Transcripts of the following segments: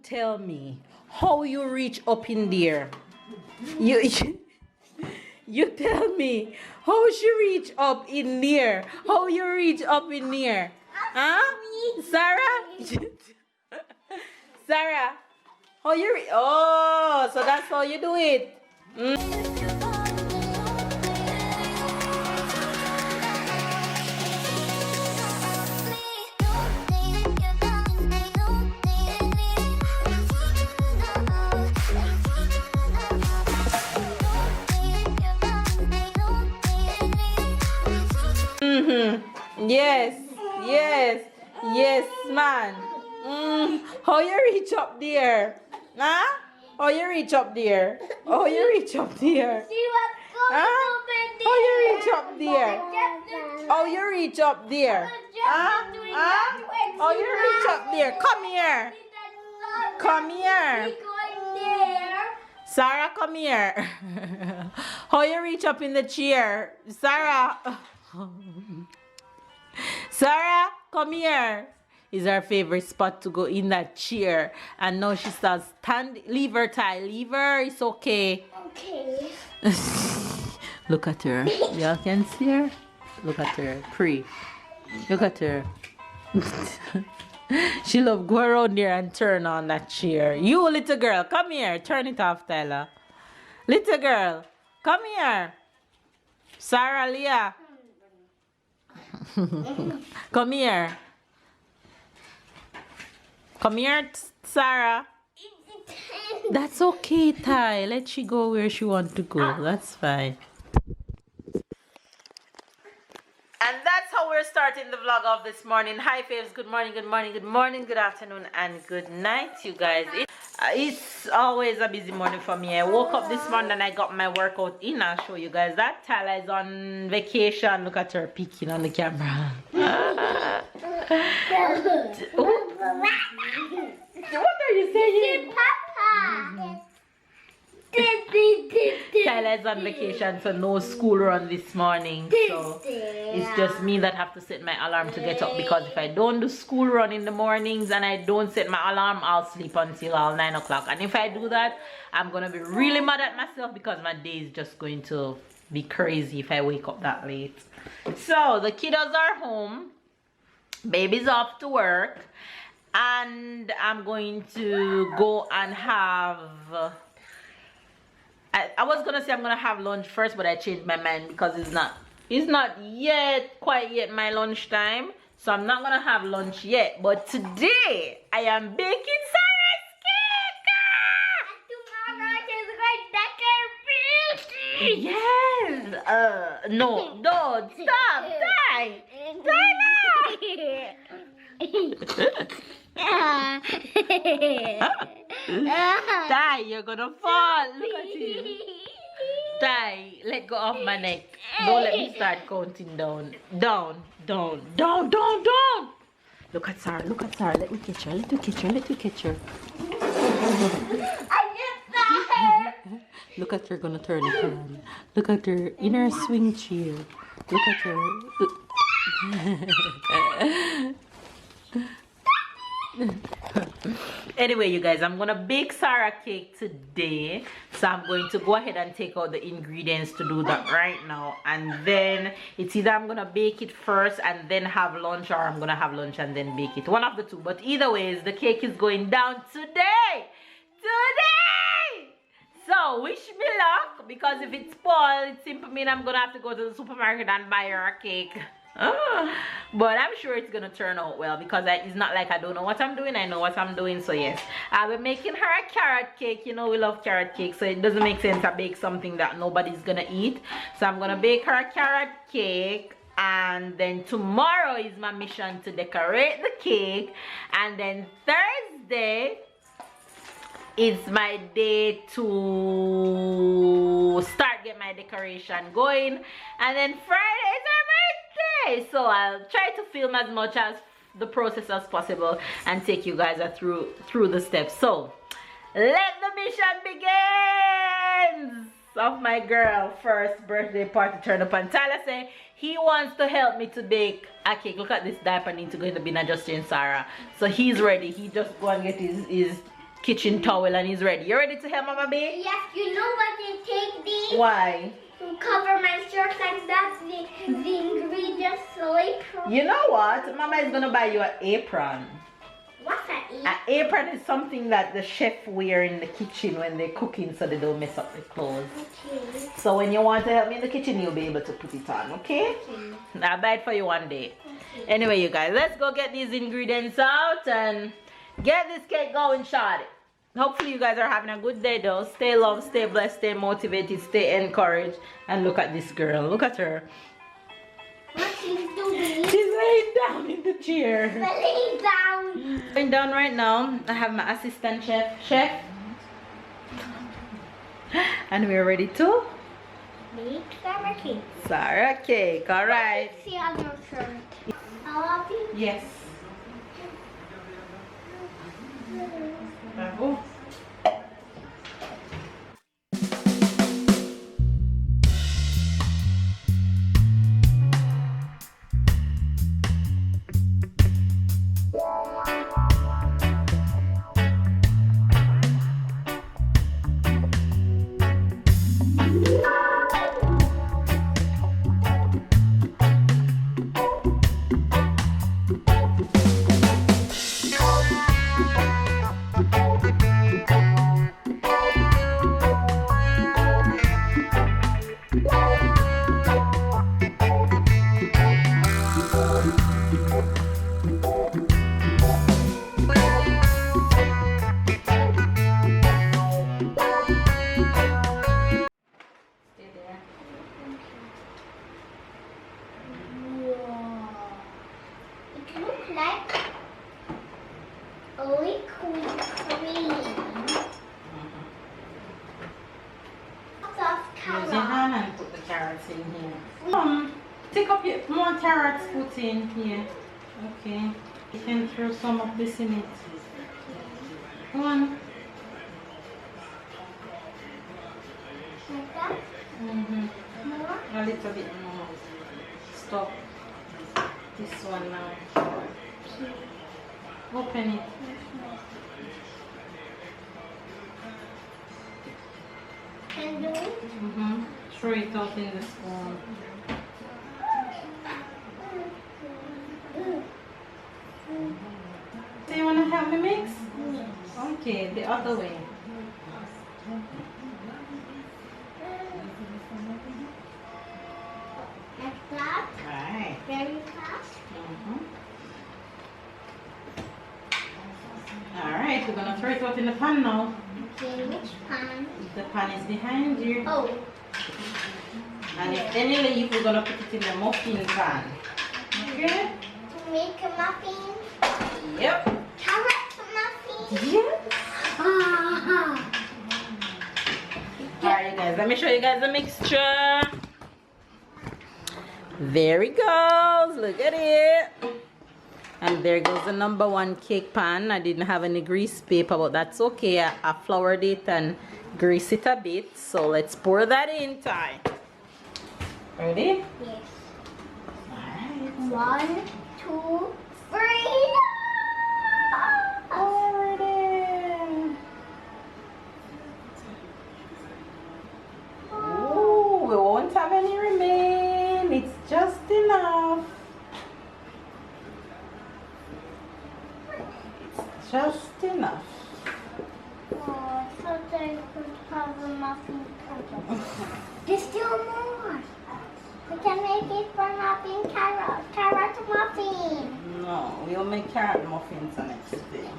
tell me how you reach up in there. You you tell me how she reach up in there. How you reach up in there? Huh? Sarah? Sarah, how you oh, so that's how you do it. Yes, yes, yes, man. How you reach up there? Huh? How you reach up there? How you reach up there? Huh? How you reach up there? How you reach up there? Huh? Huh? How you reach up there? Come here. Come here. Sarah, come here. How you reach up in the chair? Sarah. Sarah, come here. Is her favorite spot to go in that chair. And now she starts stand. Leave her, Ty. Leave her. It's okay. Okay. Look at her. Y'all can see her? Look at her. Pre. Look at her. She love go around there and turn on that chair. You little girl, come here. Turn it off, Tyler. Little girl, come here. Sarah, Leah. Come here. Come here, Sarah. That's okay, Ty. Let she go where she wants to go. That's fine. And that's how we're starting the vlog of this morning. Hi, faves. Good morning, good morning, good morning, good afternoon, and good night, you guys. It's always a busy morning for me. I woke up this morning and I got my workout in. I'll show you guys that. Tyler is on vacation. Look at her peeking on the camera. What are you saying? Papa. Tyler's on vacation, so no school run this morning. So it's just me that have to set my alarm to get up, because if I don't do school run in the mornings and I don't set my alarm, I'll sleep until all 9 o'clock. And if I do that, I'm gonna be really mad at myself, because my day is just going to be crazy if I wake up that late. So the kiddos are home, baby's off to work, and I'm going to go and have I was gonna say I'm gonna have lunch first, but I changed my mind, because it's not quite yet my lunch time, so I'm not gonna have lunch yet. But today I am baking Sarah's cake. Yes. No, don't stop. Die. Die, you're gonna fall. Look at you. Die, let go of my neck. Don't let me start counting down. Down. Look at Sarah, let me catch her, Look at her, gonna turn it on. Look at her in her swing chair. Look at her. Anyway, you guys, I'm gonna bake Sarah cake today, so I'm going to go ahead and take out the ingredients to do that right now. And then it's either I'm gonna bake it first and then have lunch, or I'm gonna have lunch and then bake it, one of the two. But either ways, the cake is going down today. So wish me luck, because if it's spoiled, it simply means I'm gonna have to go to the supermarket and buy her a cake. But I'm sure it's gonna turn out well, because it's not like I don't know what I'm doing. I know what I'm doing. So yes, I'll be making her a carrot cake. You know, we love carrot cake, so it doesn't make sense to bake something that nobody's gonna eat. So I'm gonna bake her a carrot cake, and then tomorrow is my mission to decorate the cake, and then Thursday it's my day to start get my decoration going, and then Friday is her birthday, so I'll try to film as much as the process as possible and take you guys through the steps. So let the mission begin of my girl first birthday party turn up. And Tyler say he wants to help me to bake a cake. Look at this diaper, need to go in the bin and just change Sarah, so he's ready. He just go and get his kitchen towel and he's ready. You ready to help Mama B? Yes, you know what they take these? Why? To cover my shirt like that, the ingredients so it. You know what? Mama is gonna buy you an apron. What's that? An apron is something that the chef wear in the kitchen when they're cooking so they don't mess up the clothes. Okay. So when you want to help me in the kitchen, you'll be able to put it on, okay? I'll buy it for you one day. Okay. Anyway, you guys, let's go get these ingredients out and get this cake going, shawty. Hopefully you guys are having a good day though. Stay loved, stay blessed, stay motivated, stay encouraged. And look at this girl. Look at her. What she's doing? She's laying down in the chair. Laying down. Laying down right now. I have my assistant chef. And we're ready to Make Sarah cake. Sarah cake. Alright. See on your shirt. I'll be. Yes. Bravo. Use your hand and put the carrots in here. Take up your more carrots, put in here. Okay. You can throw some of this in it. Come on. Like that? More? A little bit more. Stop. This one now. Open it. And do it? Throw it out in the spoon. Do you want to help me mix? Okay, the other way. Like that? Right. Very fast? Alright, we're gonna throw it out in the pan now. Okay, which pan? The pan is behind you. Oh. And if any leaf, we're gonna put it in the muffin pan. Okay? To make a muffin? Yep. Carrot muffin? Yes. Ah. Alright, you guys, let me show you guys the mixture. There it goes. Look at it. And there goes the #1 cake pan. I didn't have any grease paper, but that's okay. I floured it and greased it a bit. So let's pour that in, Ty. Ready? Yes. Alright. 1, 2, 3. Already. Ooh, we won't have any remain. It's just enough. Just enough. Oh, so I could have a muffin cover. There's still more. We can make it for muffin carrot muffin. No, we'll make carrot muffins the next day.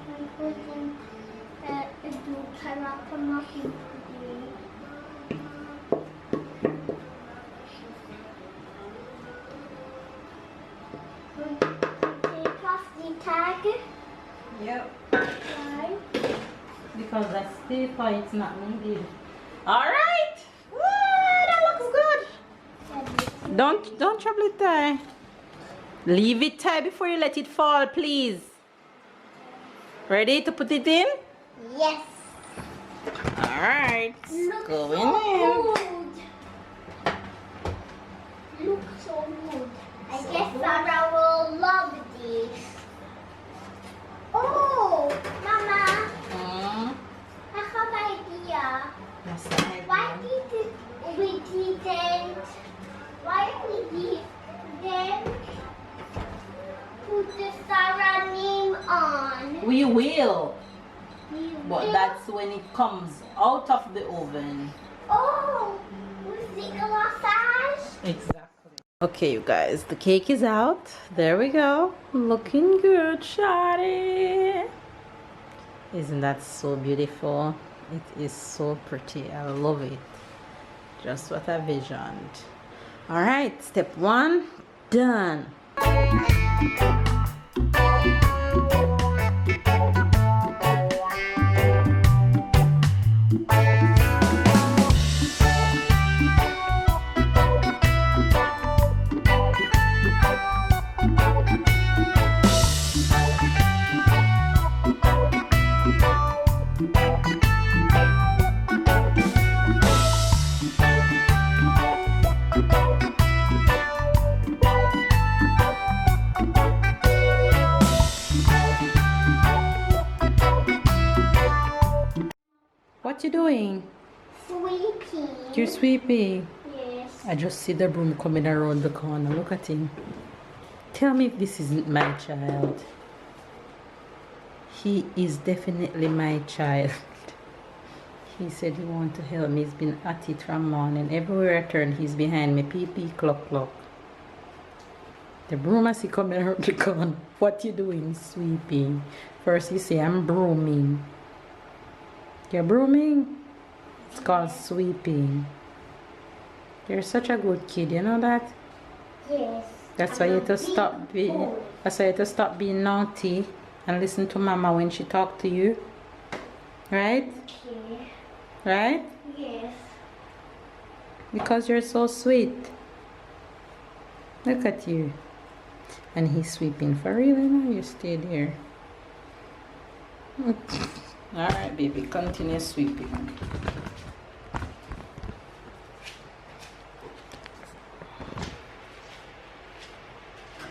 I'm putting do carrot muffin today. Take off the tag. Yep. Why? Because that's paper, it's not needed. Alright! That looks good. Don't trouble it there. Leave it there before you let it fall, please. Ready to put it in? Yes. Alright. Looks Go so in good. Looks so good. I guess Sarah will We will. But will. that's when it comes out of the oven. Oh, with the glassage. Exactly. Okay, you guys, the cake is out. There we go. Looking good, Shawty. Isn't that so beautiful? It is so pretty. I love it. Just what I visioned. All right, step 1 done. What you doing? Sweeping. You're sweeping. Yes. I just see the broom coming around the corner. Look at him. Tell me if this isn't my child. He is definitely my child. He said he wanted to help me. He's been at it from morning. Everywhere I turn, he's behind me. Pee pee, clock, clock. The broom I see coming around the corner. What you doing? Sweeping. First you say, I'm brooming. You're brooming? It's called sweeping. You're such a good kid, you know that? Yes. That's why you have to stop being. That's why you have to stop being naughty and listen to Mama when she talk to you. Right? Okay. Right? Yes. Because you're so sweet. Look at you. And he's sweeping for real, you know? You stay there. Alright, baby, continue sweeping.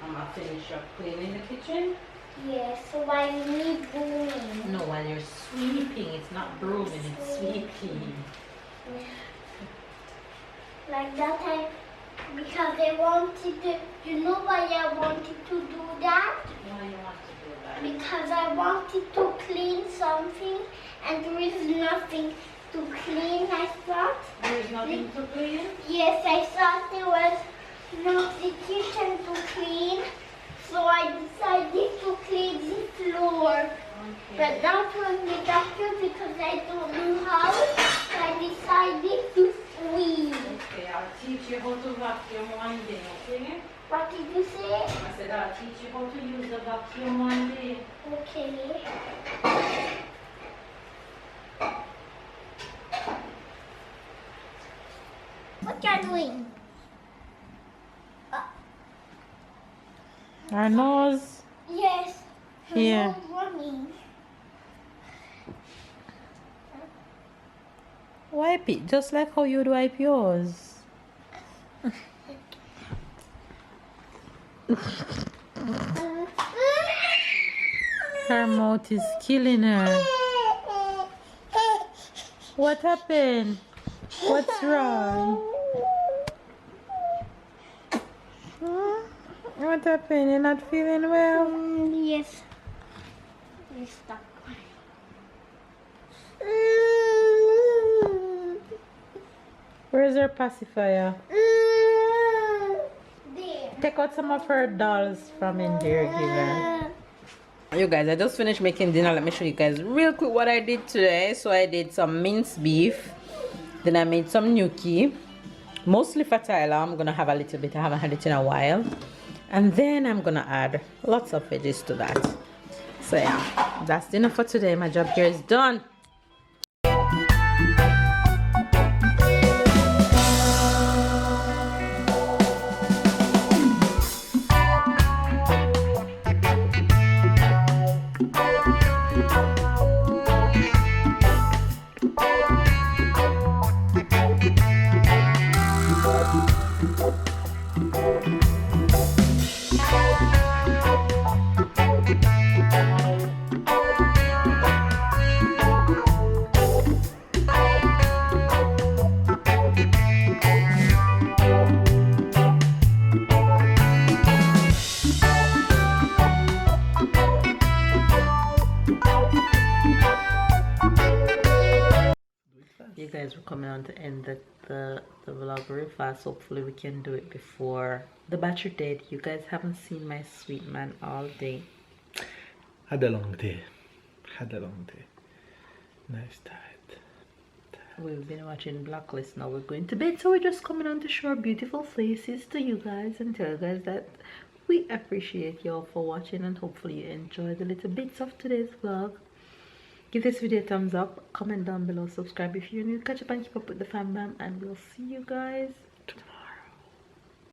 I'm gonna finish up cleaning the kitchen. Yes. So I need brooming. No, while you're sweeping, it's not brooming, it's sweeping. Like that time, because I wanted to, you know why I wanted to do that? Why you want to do that? Because I wanted to clean something and there is nothing to clean, I thought. There is nothing to clean? Yes, I thought there was not the kitchen to clean, so I decided to clean the floor. Okay. But that was the doctor because I don't know how, so I decided to sweep. Okay, I'll teach you how to vacuum one day, okay? What did you say? I said I'll teach you how to use the vacuum one day. Okay. What are you doing? Our nose. Yes. Here. I'm running. Wipe it, just like how you'd wipe yours. Her mouth is killing her. What happened? What's wrong? What happened? You're not feeling well? Yes. You stuck. Where's her pacifier? There. Take out some of her dolls from in there, give her. You guys, I just finished making dinner. Let me show you guys real quick what I did today. So I did some minced beef. Then I made some gnocchi. Mostly for Tyler. I'm gonna have a little bit. I haven't had it in a while. And then I'm gonna add lots of veggies to that. So yeah, that's dinner for today. My job here is done. you guys, we're coming on to end the vlog very fast. Hopefully we can do it before the battery dead. You guys haven't seen my sweet man all day. Had a long day. Had a long day. Nice tired. We've been watching Blacklist. Now we're going to bed, so we're just coming on to show our beautiful faces to you guys and tell you guys that we appreciate y'all for watching, and hopefully you enjoyed the little bits of today's vlog. Give this video a thumbs up, comment down below, subscribe if you're new, catch up and keep up with the fam bam, and we'll see you guys